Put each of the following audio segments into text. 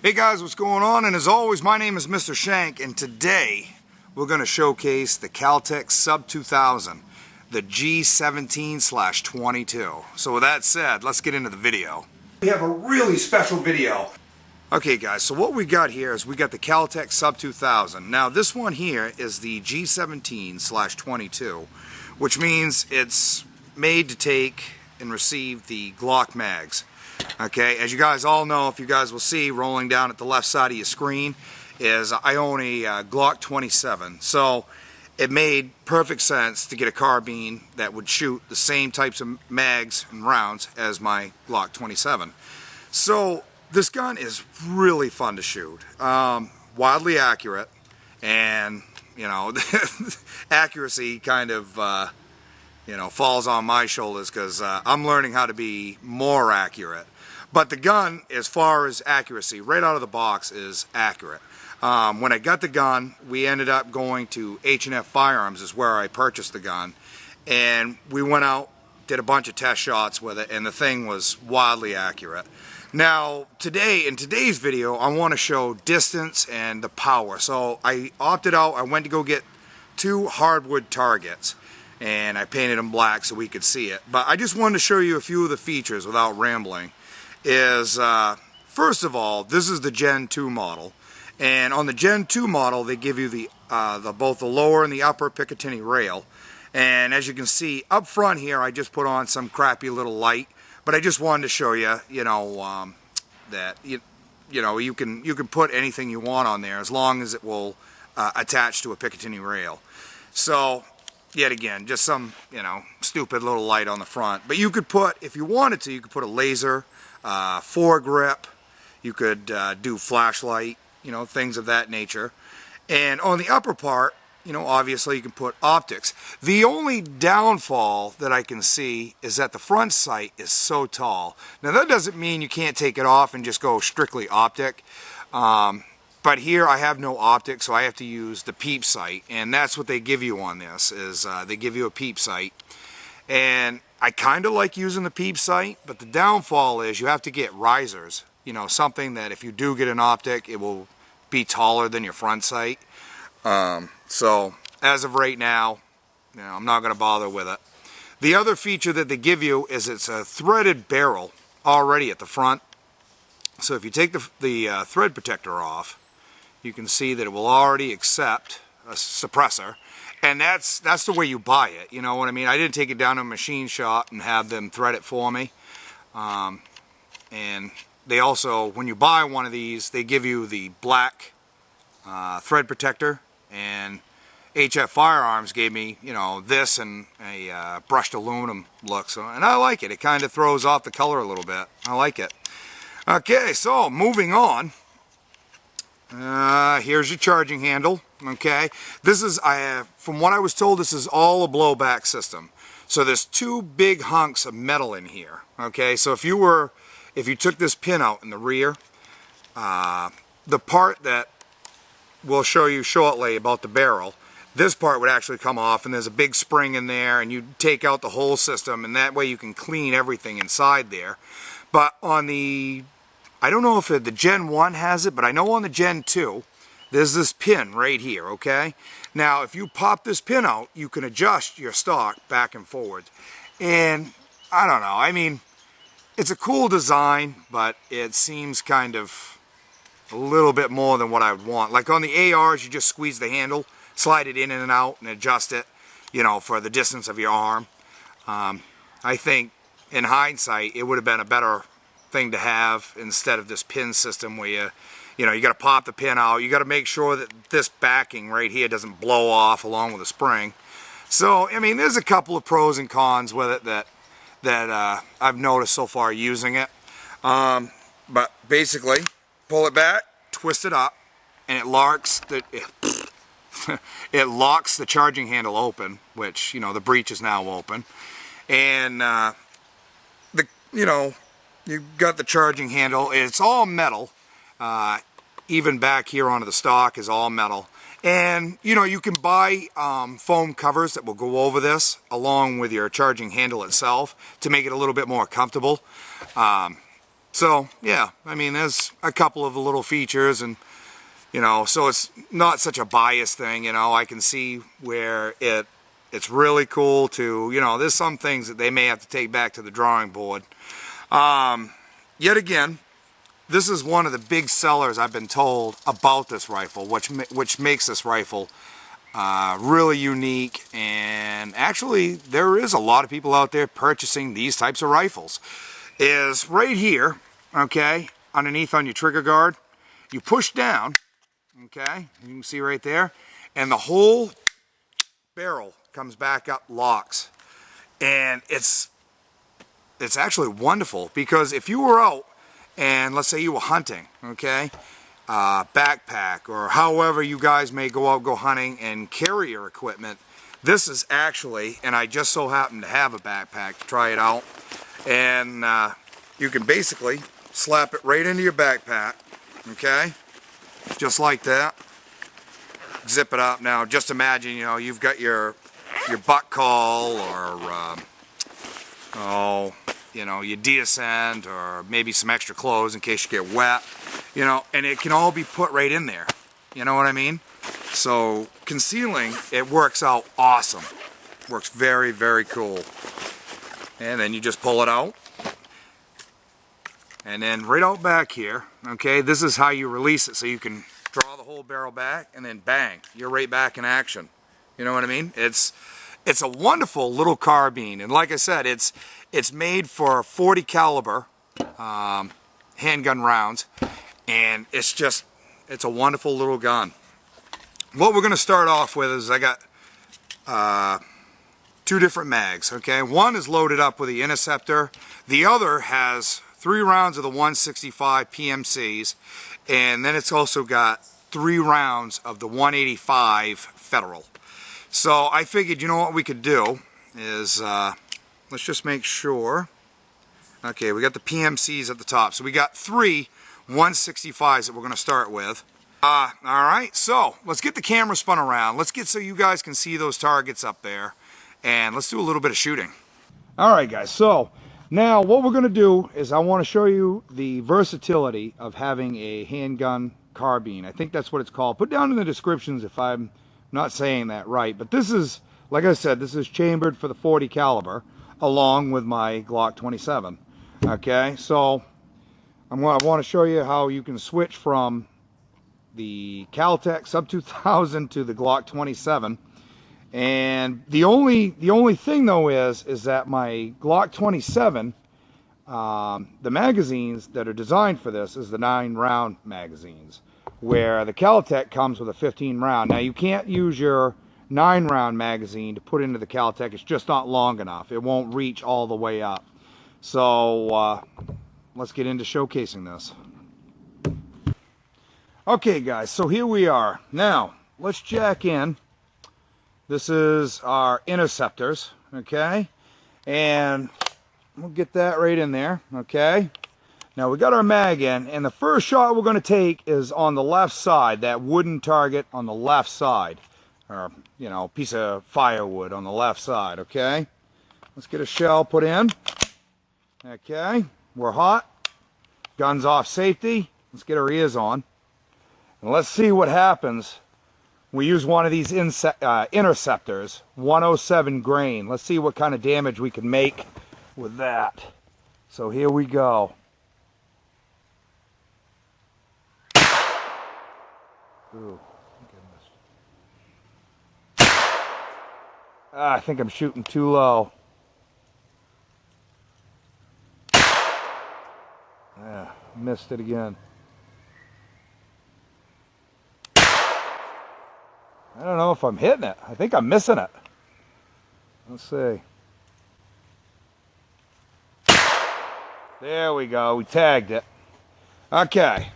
Hey guys, what's going on? And as always, my name is Mr. Shank, and today we're going to showcase the Kel-Tech Sub-2000, the G17/22. So with that said, let's get into the video. We have a really special video. Okay guys, so what we got here is we got the Kel-Tech Sub-2000. Now this one here is the G17/22, which means it's made to take and receive the Glock mags. Okay, as you guys all know, if you guys will see rolling down at the left side of your screen, is I own a Glock 27. So it made perfect sense to get a carbine that would shoot the same types of mags and rounds as my Glock 27. So this gun is really fun to shoot, wildly accurate, and you know, accuracy kind of falls on my shoulders because I'm learning how to be more accurate. But the gun, as far as accuracy, right out of the box is accurate. When I got the gun, we ended up going to H&F Firearms, is where I purchased the gun, and we went out, did a bunch of test shots with it, and the thing was wildly accurate. Now, in today's video, I want to show distance and the power. So I opted out, I went to go get 2 hardwood targets, and I painted them black so we could see it. But I just wanted to show you a few of the features without rambling. First of all, this is the Gen 2 model, and on the Gen 2 model they give you both the lower and the upper Picatinny rail, and as you can see up front here I just put on some crappy little light, but I just wanted to show you, that you can put anything you want on there as long as it will attach to a Picatinny rail. So yet again, just some stupid little light on the front, but you could put, if you wanted to, you could put a laser, foregrip, you could do flashlight, things of that nature. And on the upper part, obviously you can put optics. The only downfall that I can see is that the front sight is so tall. Now that doesn't mean you can't take it off and just go strictly optic. But here I have no optic, so I have to use the peep sight, and that's what they give you on this, is they give you a peep sight. And I kind of like using the peep sight, but the downfall is you have to get risers, something that if you do get an optic, it will be taller than your front sight. So as of right now, I'm not going to bother with it. The other feature that they give you is it's a threaded barrel already at the front. So if you take the thread protector off, you can see that it will already accept a suppressor, and that's the way you buy it. You know what I mean? I didn't take it down to a machine shop and have them thread it for me. And they also, when you buy one of these, they give you the black thread protector, and HF Firearms gave me, this and a brushed aluminum look. So, and I like it. It kind of throws off the color a little bit. I like it. Okay, so moving on. Here's your charging handle. Okay, this is, from what I was told, this is all a blowback system. So there's 2 big hunks of metal in here. Okay, so if you took this pin out in the rear, the part that we'll show you shortly about the barrel, this part would actually come off, and there's a big spring in there, and you take out the whole system, and that way you can clean everything inside there. But on the, I don't know if the Gen 1 has it, but I know on the Gen 2, there's this pin right here, okay? Now, if you pop this pin out, you can adjust your stock back and forward. And, I don't know, I mean, it's a cool design, but it seems kind of a little bit more than what I would want. Like on the ARs, you just squeeze the handle, slide it in and out, and adjust it, for the distance of your arm. I think, in hindsight, it would have been a better thing to have instead of this pin system where you got to pop the pin out. You got to make sure that this backing right here doesn't blow off along with the spring. So I mean, there's a couple of pros and cons with it that I've noticed so far using it. But basically, pull it back, twist it up, and it locks the it locks the charging handle open, which the breech is now open, and you've got the charging handle. It's all metal. Even back here onto the stock is all metal. And you can buy foam covers that will go over this along with your charging handle itself to make it a little bit more comfortable. So yeah, I mean, there's a couple of little features, and you know, so it's not such a biased thing. You know, I can see where it's really cool to, you know, there's some things that they may have to take back to the drawing board. Yet again, this is one of the big sellers I've been told about this rifle, which makes this rifle really unique. And actually, there is a lot of people out there purchasing these types of rifles. Is right here, okay, underneath on your trigger guard, you push down, okay, you can see right there, and the whole barrel comes back up, locks. And it's actually wonderful, because if you were out and let's say you were hunting, okay, backpack, or however you guys may go out, go hunting and carry your equipment, this is actually, and I just so happen to have a backpack to try it out, and you can basically slap it right into your backpack, okay, just like that, zip it up. Now just imagine, you know, you've got your buck call, or oh, you know, your deer scent, or maybe some extra clothes in case you get wet, you know, and it can all be put right in there, you know what I mean? So concealing, it works out awesome, works very, very cool. And then you just pull it out, and then right out back here, okay, this is how you release it, so you can draw the whole barrel back, and then bang, you're right back in action. You know what I mean? It's a wonderful little carbine, and like I said, it's made for 40 caliber handgun rounds, and it's a wonderful little gun. What we're going to start off with is I got two different mags, okay? One is loaded up with the Interceptor, the other has 3 rounds of the 165 PMCs, and then it's also got 3 rounds of the 185 Federal. So I figured, you know what we could do is, let's just make sure. Okay, we got the PMCs at the top. So we got 3 165s that we're going to start with. Alright, so let's get the camera spun around. Let's get so you guys can see those targets up there. And let's do a little bit of shooting. Alright guys, so now what we're going to do is I want to show you the versatility of having a handgun carbine. I think that's what it's called. Put down in the descriptions if I'm not saying that right. But this is, like I said, this is chambered for the 40 caliber along with my Glock 27. Okay, so I want to show you how you can switch from the Kel-Tech Sub-2000 to the Glock 27. And the only thing though is that my Glock 27, the magazines that are designed for this is the 9-round magazines, where the Kel-Tech comes with a 15 round. Now you can't use your 9-round magazine to put into the Kel-Tech. It's just not long enough. It won't reach all the way up. So let's get into showcasing this. Okay guys, so here we are. Now let's jack in. This is our Interceptors, okay, and we'll get that right in there. Okay, now we got our mag in, and the first shot we're going to take is on the left side, that wooden target on the left side, or you know, piece of firewood on the left side. Okay, let's get a shell put in. Okay, we're hot, guns off safety. Let's get our ears on, and let's see what happens. We use one of these Interceptors, 107 grain. Let's see what kind of damage we can make with that. So here we go. Ooh, I think I'm shooting too low. Yeah, missed it again. I don't know if I'm hitting it. I think I'm missing it. Let's see. There we go. We tagged it. Okay.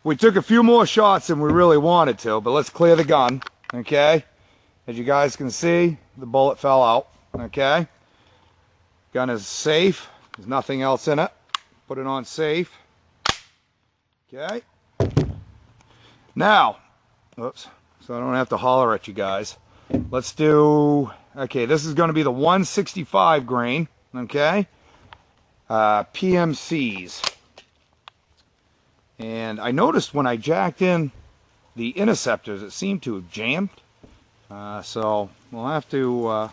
We took a few more shots than we really wanted to, but let's clear the gun. Okay. As you guys can see, the bullet fell out. Okay. Gun is safe. There's nothing else in it. Put it on safe. Okay. Now, oops. So I don't have to holler at you guys. Let's do, okay, this is going to be the 165 grain, okay? PMCs. And I noticed when I jacked in the interceptors, it seemed to have jammed. So we'll have to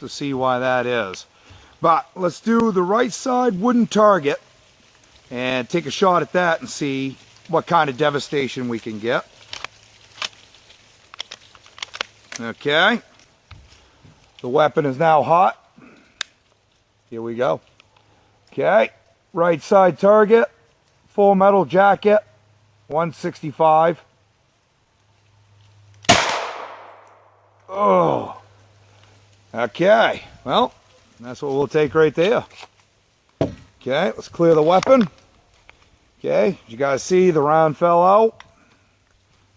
see why that is. But let's do the right side wooden target and take a shot at that and see what kind of devastation we can get. Okay. The weapon is now hot. Here we go. Okay. Right side target. Full metal jacket. 165. Oh. Okay. Well, that's what we'll take right there. Okay. Let's clear the weapon. Okay. You guys see the round fell out.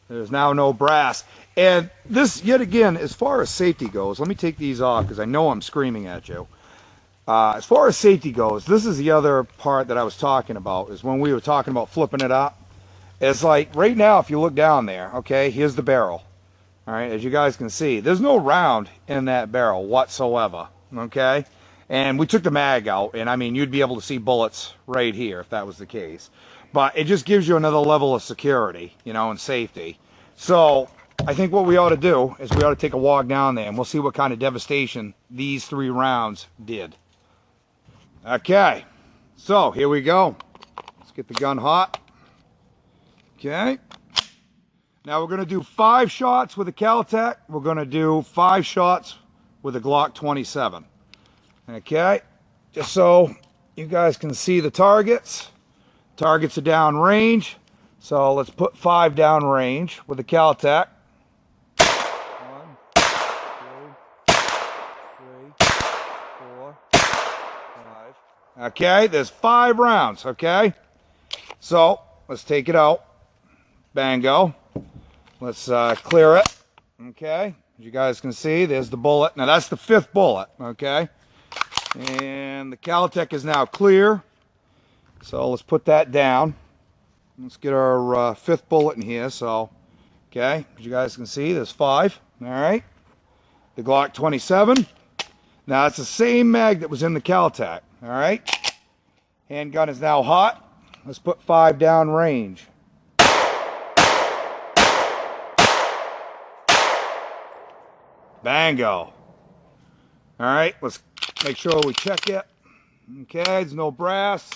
There's now no brass. And this, yet again, as far as safety goes, let me take these off because I know I'm screaming at you. As far as safety goes, this is the other part that I was talking about, is when we were talking about flipping it up. It's like, right now, if you look down there, okay, here's the barrel. All right, as you guys can see, there's no round in that barrel whatsoever, okay? And we took the mag out, and I mean, you'd be able to see bullets right here if that was the case. But it just gives you another level of security, you know, and safety. So I think what we ought to do is we ought to take a walk down there and we'll see what kind of devastation these 3 rounds did. Okay, so here we go. Let's get the gun hot. Okay. Now we're going to do 5 shots with a Kel-Tech. We're going to do 5 shots with a Glock 27. Okay, just so you guys can see the targets. Targets are down range, so let's put 5 down range with the Kel-Tech. 1, 2, 3, 4, 5. Okay, there's 5 rounds, okay? So, let's take it out. Bango. Let's clear it, okay? As you guys can see, there's the bullet. Now, that's the 5th bullet, okay? And the Kel-Tech is now clear. So let's put that down. Let's get our 5th bullet in here. So, okay, as you guys can see, there's 5. All right. The Glock 27. Now it's the same mag that was in the Kel-Tech. All right. Handgun is now hot. Let's put 5 down range. Bango. All right. Let's make sure we check it. Okay. There's no brass.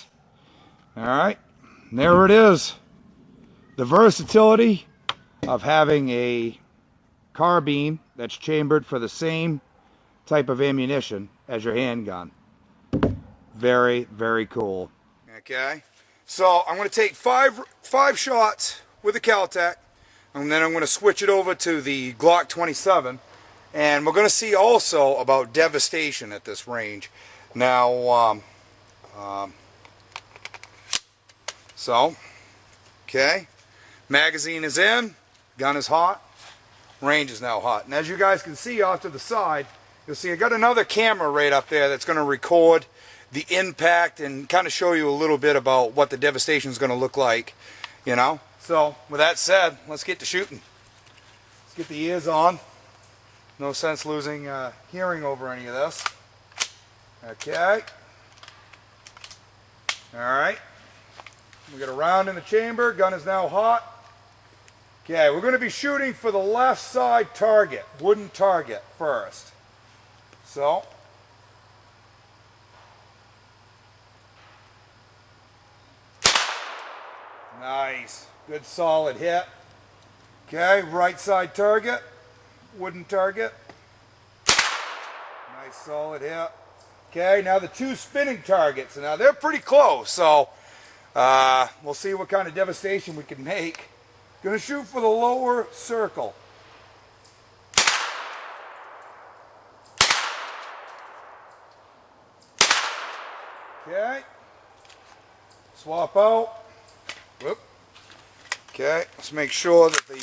All right, and there it is. The versatility of having a carbine that's chambered for the same type of ammunition as your handgun. Very, very cool. Okay, so I'm going to take five shots with the Kel-Tech, and then I'm going to switch it over to the Glock 27, and we're going to see also about devastation at this range. Now, so, okay, magazine is in, gun is hot, range is now hot. And as you guys can see off to the side, you'll see I got another camera right up there that's going to record the impact and kind of show you a little bit about what the devastation is going to look like, you know. So, with that said, let's get to shooting. Let's get the ears on. No sense losing hearing over any of this. Okay. Alright. We got a round in the chamber. Gun is now hot. Okay, we're going to be shooting for the left side target, wooden target first. So, nice, good solid hit. Okay, right side target, wooden target. Nice solid hit. Okay, now the 2 spinning targets. Now they're pretty close, so we'll see what kind of devastation we can make. Gonna shoot for the lower circle. Okay. Swap out. Whoop. Okay, let's make sure that the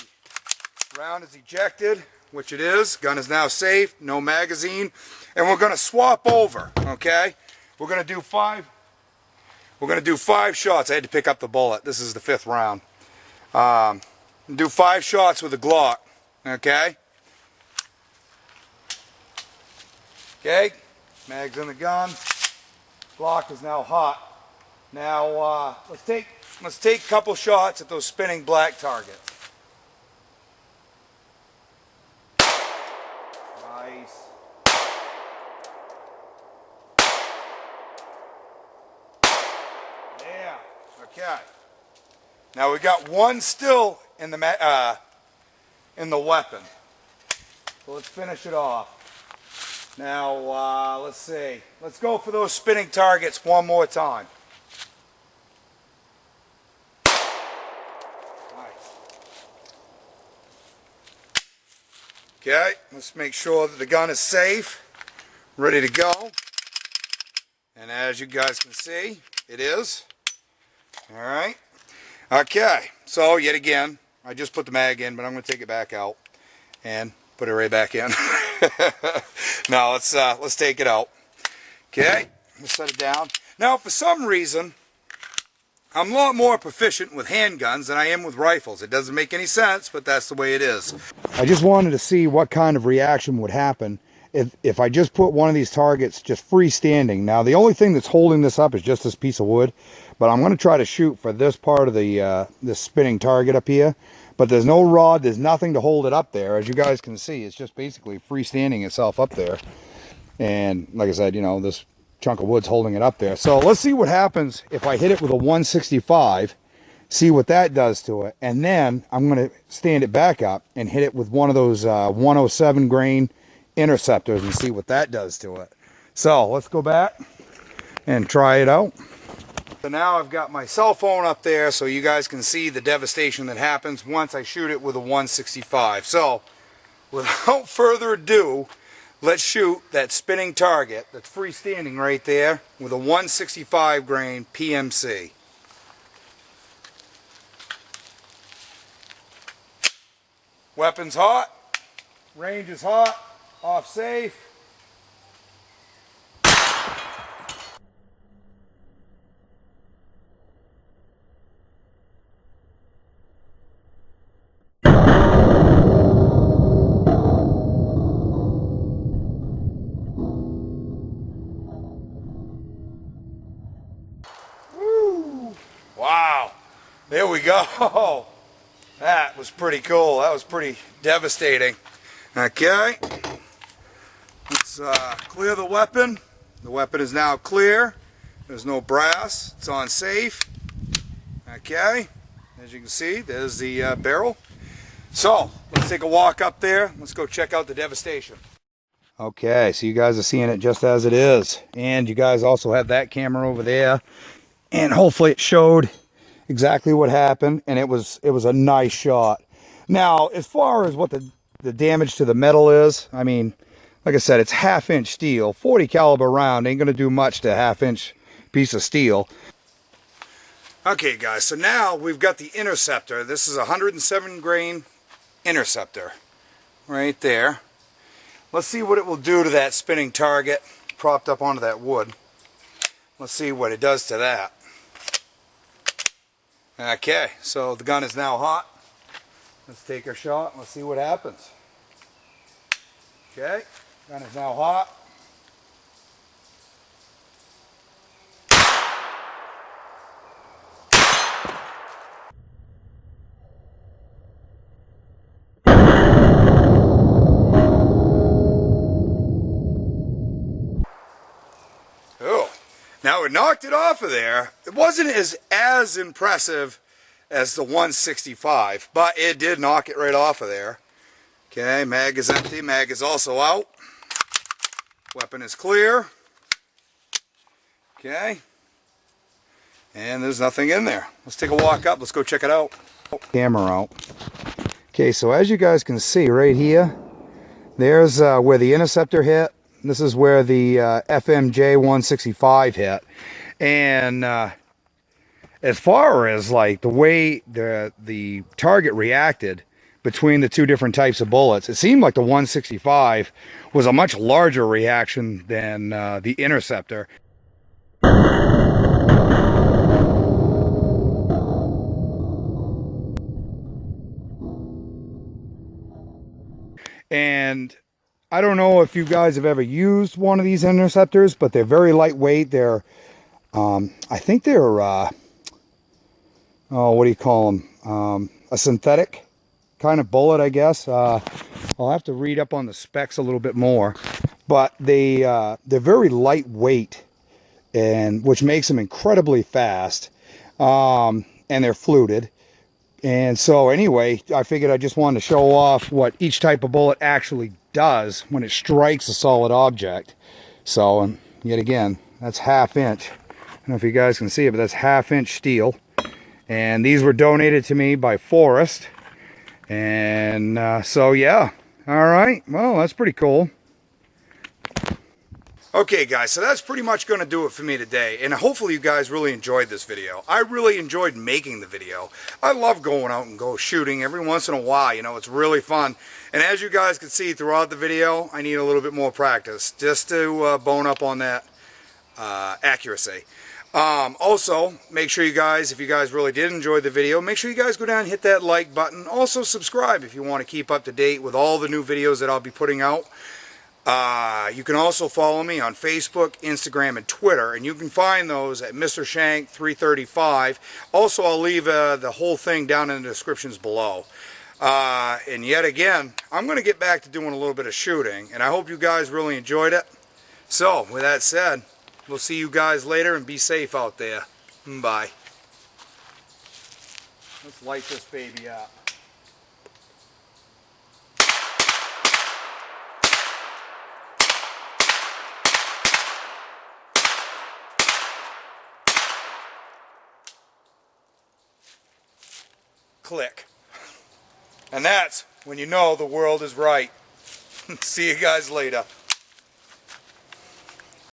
round is ejected, which it is. Gun is now safe, no magazine. And we're gonna swap over, okay? We're gonna do 5 shots. I had to pick up the bullet. This is the 5th round. Do 5 shots with the Glock. Okay? Okay. Mag's in the gun. Glock is now hot. Now, let's take let's take a couple shots at those spinning black targets. Nice. Yeah. Okay. Now we got one still in the weapon. So let's finish it off. Now let's see. Let's go for those spinning targets one more time. Nice. Okay. Let's make sure that the gun is safe, ready to go. And as you guys can see, it is. All right. Okay, so yet again, I just put the mag in, but I'm going to take it back out and put it right back in. Now let's take it out. Okay, let's set it down. Now, for some reason, I'm a lot more proficient with handguns than I am with rifles. It doesn't make any sense, but that's the way it is. I just wanted to see what kind of reaction would happen if I just put one of these targets just freestanding. Now, the only thing that's holding this up is just this piece of wood. But I'm going to try to shoot for this part of the this spinning target up here. But there's no rod, there's nothing to hold it up there. As you guys can see, it's just basically freestanding itself up there. And like I said, you know, this chunk of wood's holding it up there. So let's see what happens if I hit it with a 165, see what that does to it. And then I'm going to stand it back up and hit it with one of those 107 grain interceptors and see what that does to it. So let's go back and try it out. So now I've got my cell phone up there so you guys can see the devastation that happens once I shoot it with a 165. So without further ado, let's shoot that spinning target that's freestanding right there with a 165 grain PMC. Weapon's hot, range is hot, off safe. Wow, there we go. That was pretty cool. That was pretty devastating. Okay, let's clear the weapon. The weapon is now clear. There's no brass. It's on safe. Okay, as you can see, there's the barrel. So let's take a walk up there. Let's go check out the devastation. Okay, so you guys are seeing it just as it is. And you guys also have that camera over there. And hopefully it showed exactly what happened, and it was a nice shot. Now, as far as what the damage to the metal is, I mean, like I said, it's 1/2 inch steel. 40 caliber round ain't gonna do much to a 1/2 inch piece of steel. Okay guys, so now we've got the interceptor. This is a 107 grain interceptor right there. Let's see what it will do to that spinning target propped up onto that wood. Let's see what it does to that. Okay, so the gun is now hot. Let's take our shot and let's see what happens. Okay, gun is now hot. Oh, now it knocked it off of there. It wasn't as impressive as the 165, but it did knock it right off of there. Okay, mag is empty, mag is also out. Weapon is clear. Okay, and there's nothing in there. Let's take a walk up, let's go check it out. Camera out. Okay, so as you guys can see right here, there's where the interceptor hit. This is where the FMJ 165 hit. And as far as like the way the target reacted between the two different types of bullets, it seemed like the 165 was a much larger reaction than the interceptor. And I don't know if you guys have ever used one of these interceptors, but they're very lightweight. They're I think they're oh, what do you call them? A synthetic kind of bullet, I guess. I'll have to read up on the specs a little bit more, but they're very lightweight, and which makes them incredibly fast, and they're fluted. And so anyway, I figured I just wanted to show off what each type of bullet actually does when it strikes a solid object. So, and yet again, that's 1/2 inch. I don't know if you guys can see it, but that's 1/2 inch steel. And these were donated to me by Forrest. And so yeah, all right, well, that's pretty cool. Okay guys, so that's pretty much going to do it for me today, and hopefully you guys really enjoyed this video. I really enjoyed making the video. I love going out and go shooting every once in a while, you know, it's really fun. And as you guys can see throughout the video, I need a little bit more practice just to bone up on that accuracy. Also, make sure you guys, if you guys really did enjoy the video, make sure you guys go down and hit that like button. Also subscribe if you want to keep up to date with all the new videos that I'll be putting out. You can also follow me on Facebook, Instagram, and Twitter, and you can find those at Mr. Shank 335. Also, I'll leave the whole thing down in the descriptions below. And yet again, I'm going to get back to doing a little bit of shooting, and I hope you guys really enjoyed it. So, with that said, we'll see you guys later, and be safe out there. Bye. Let's light this baby up. Click. And that's when you know the world is right. See you guys later.